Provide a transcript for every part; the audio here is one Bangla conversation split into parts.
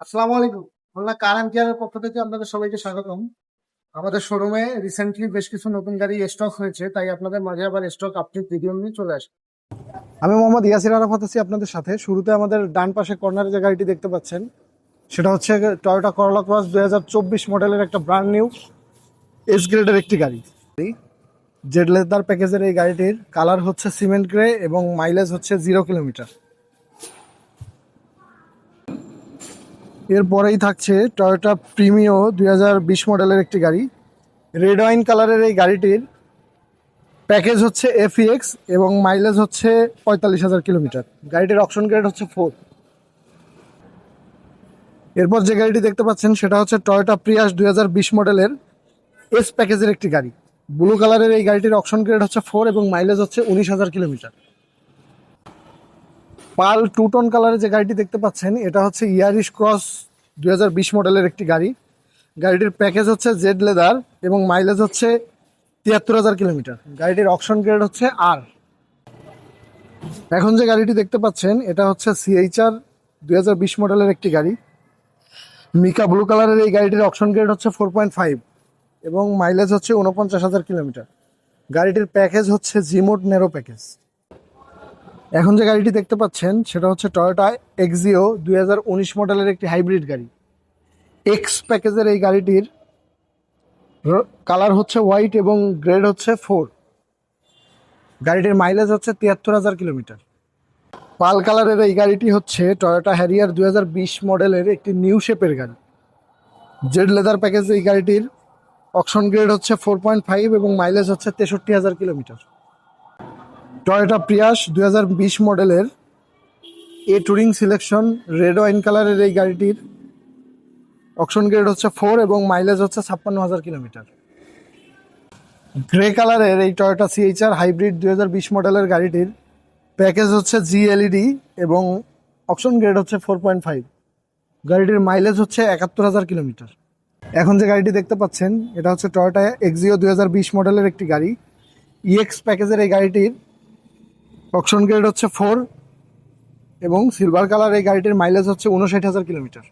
আসসালামু আলাইকুম। খুলনা কার এন্ড কেয়ারের পক্ষ থেকে আপনাদের সবাইকে স্বাগতম। আমাদের শোরুমে রিসেন্টলি বেশ কিছু নতুন গাড়ি স্টক হয়েছে, তাই আপনাদের মাঝে আবার স্টক আপডেট ভিডিও নিয়ে চলে আসি। আমি মোহাম্মদ ইয়াসির আরাফাত আছি আপনাদের সাথে। শুরুতে আমাদের ডান পাশে কর্নারে যে গাড়িটি দেখতে পাচ্ছেন সেটা হচ্ছে টয়োটা করোলা ক্রস 2024 মডেলের একটা ব্র্যান্ড নিউ এস গ্রেডের একটি গাড়ি। জেড লেদার প্যাকেজের এই গাড়িটির কালার হচ্ছে সিমেন্ট গ্রে এবং মাইলেজ হচ্ছে 0 কিলোমিটার। এরপরেই থাকছে টয়োটা প্রিমিও 2020 মডেলের একটি গাড়ি। রেড ওয়াইন কালারের এই গাড়িটির প্যাকেজ হচ্ছে এফইএক্স এবং মাইলেজ হচ্ছে 45,000 কিলোমিটার। গাড়িটির অপশন গ্রেড হচ্ছে 4। এরপর যে গাড়িটি দেখতে পাচ্ছেন সেটা হচ্ছে টয়োটা প্রিয়াস 2020 মডেলের এস প্যাকেজের একটি গাড়ি। ব্লু কালারের এই গাড়িটির অপশন গ্রেড হচ্ছে 4 এবং মাইলেজ হচ্ছে 19,000 কিলোমিটার। পাল টু টোন কালারের যে গাড়িটি দেখতে পাচ্ছেন এটা হচ্ছে ইয়ারিশ ক্রস 2020 মডেলের একটি গাড়ি। গাড়িটির প্যাকেজ হচ্ছে জেড লেদার এবং মাইলেজ হচ্ছে 73,000 কিলোমিটার। গাড়িটির অপশন গ্রেড হচ্ছে আর। এখন যে গাড়িটি দেখতে পাচ্ছেন এটা হচ্ছে সিএইচআর 2020 মডেলের একটি গাড়ি। মিকা ব্লু কালারের এই গাড়িটির অপশন গ্রেড হচ্ছে 4.5 এবং মাইলেজ হচ্ছে 49,000 কিলোমিটার। গাড়িটির প্যাকেজ হচ্ছে জিমোড নেরো প্যাকেজ। এখন যে গাড়িটি দেখতে পাচ্ছেন সেটা হচ্ছে টয়োটা এক্সিও 2019 মডেলের একটি হাইব্রিড গাড়ি। এক্স প্যাকেজের এই গাড়িটির কালার হচ্ছে হোয়াইট এবং গ্রেড হচ্ছে 4। গাড়িটির মাইলেজ হচ্ছে 73,000 কিলোমিটার। পাল কালারের এই গাড়িটি হচ্ছে টয়োটা হ্যারিয়ার 2020 মডেলের একটি নিউ শেপের গাড়ি। জেড লেদার প্যাকেজ এই গাড়িটির অকশন গ্রেড হচ্ছে 4.5 এবং মাইলেজ হচ্ছে 63,000 কিলোমিটার। টয়োটা প্রিয়াস 2020 মডেলের টুরিং সিলেকশন রেড ওয়াইন কালারের এই গাড়িটির অকশন গ্রেড হচ্ছে 4 এবং মাইলেজ হচ্ছে 56,000 কিলোমিটার। গ্রে কালারের এই টয়োটা সিএইচআর হাইব্রিড 2020 মডেলের গাড়িটির প্যাকেজ হচ্ছে জিএলইডি এবং অপশন গ্রেড হচ্ছে 4.5। গাড়িটির মাইলেজ হচ্ছে 71,000 কিলোমিটার। এখন যে গাড়িটি দেখতে পাচ্ছেন এটা হচ্ছে টয়োটা এক্সিও 2020 মডেলের একটি গাড়ি। ইএক্স প্যাকেজের এই গাড়িটির অপশন গ্রেড হচ্ছে 4 এবং সিলভার কালার এই গাড়িটির মাইলেজ হচ্ছে 59,000 কিলোমিটার।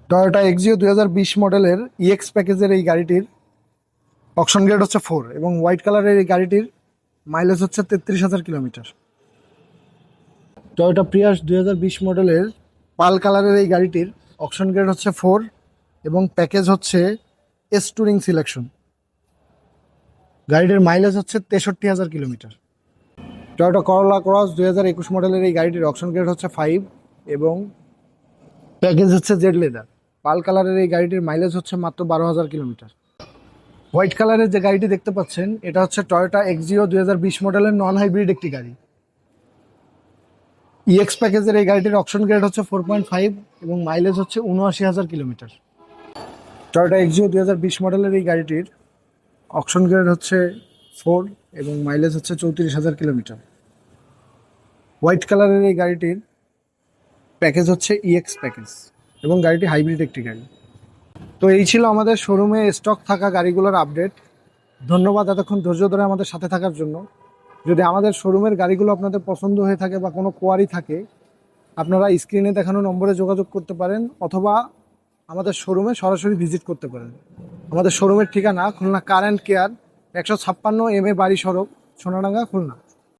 টয়োটা এক্সিও 2020 মডেলের ইএক্স প্যাকেজের এই গাড়িটির অপশন গ্রেড হচ্ছে 4 এবং হোয়াইট কালারের এই গাড়িটির মাইলেজ হচ্ছে 33,000 কিলোমিটার। টয়োটা প্রিয়াস 2020 মডেলের পাল কালারের এই গাড়িটির অপশন গ্রেড হচ্ছে 4 এবং প্যাকেজ হচ্ছে এস টুরিং সিলেকশন। গাড়িটির মাইলেজ হচ্ছে 63,000 কিলোমিটার। টয়োটা করোলা ক্রস 2021 মডেলের এই গাড়িটির অপশন গ্রেড হচ্ছে 5 এবং প্যাকেজ হচ্ছে জেড লেদার। পাল কালারের এই গাড়িটির মাইলেজ হচ্ছে মাত্র 12,000 কিলোমিটার। হোয়াইট কালারের যে গাড়িটি দেখতে পাচ্ছেন এটা হচ্ছে টয়োটা এক্সিও 2020 মডেলের নন হাইব্রিড একটি গাড়ি। ইএক্স প্যাকেজের এই গাড়িটির অপশন গ্রেড হচ্ছে 4.5 এবং মাইলেজ হচ্ছে 79,000 কিলোমিটার। টয়োটা এক্সিও 2020 মডেলের এই গাড়িটির অপশন গ্রেড হচ্ছে 4 এবং মাইলেজ হচ্ছে 34,000 কিলোমিটার। হোয়াইট কালারের এই গাড়িটির প্যাকেজ হচ্ছে ইএক্স প্যাকেজ এবং গাড়িটি হাইব্রিড একটি গাড়ি। তো এই ছিল আমাদের শোরুমে স্টক থাকা গাড়িগুলোর আপডেট। ধন্যবাদ এতক্ষণ ধৈর্য ধরে আমাদের সাথে থাকার জন্য। যদি আমাদের শোরুমের গাড়িগুলো আপনাদের পছন্দ হয়ে থাকে বা কোনো কোয়ারি থাকে আপনারা স্ক্রিনে দেখানো নম্বরে যোগাযোগ করতে পারেন অথবা আমাদের শোরুমে সরাসরি ভিজিট করতে পারেন। আমাদের শোরুমের ঠিকানা খুলনা কার এন্ড কেয়ার, 156 MA বাড়ি সড়ক, সোনাডাঙ্গা, খুলনা।